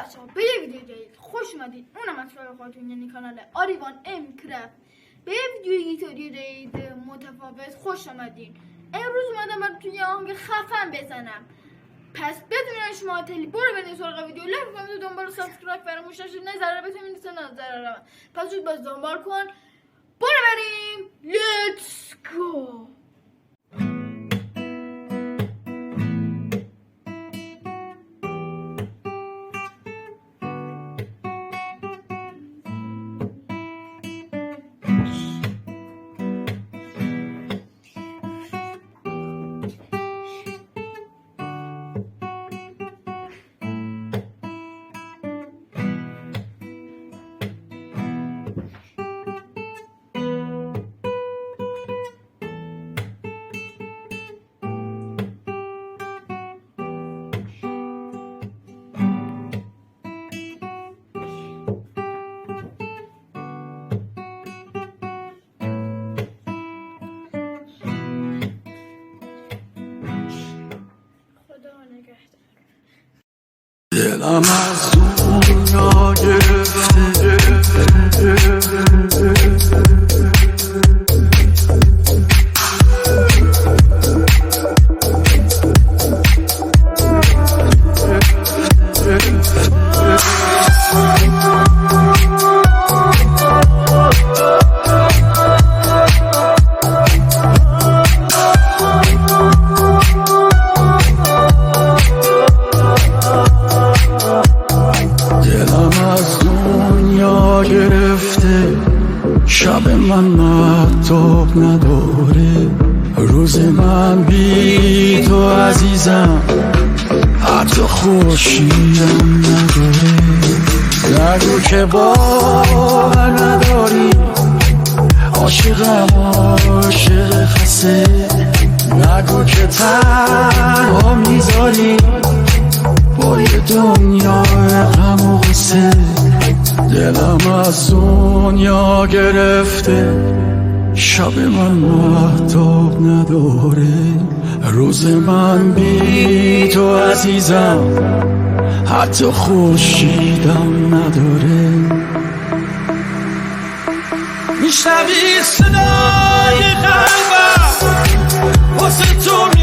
بچه‌ها به یه ویدیو جدید خوش اومدید. اونم از کار خودتون، یعنی کانال آریوان ام کرافت. به یه ویدیو جدید متفاوت خوش اومدین. امروز اومدم براتون یه آهنگ خفن بزنم. پس بدون شما تلی برو برید سراغ ویدیو، لایک کنید و دنبال سابسکرایب فراموش نشه. نه ضرر بهتون میرسه نه ضرر من. پس زود باز دنبال کن. برو بریم. لیتس گو. دلم از دنیا گرفته شب من مهتاب نداره، روز من بی تو عزیزم حتی خورشیدم نداره. نگو که باور نداری، عاشقم عاشق خسته. نگو که تنها میذاری با یه دنیای غم و غصه. دلم از دنیا گرفته، شب من مهتاب نداره، روز من بی تو عزیزم حتی خورشیدم نداره. میشنوی صدای قلبم واسه تو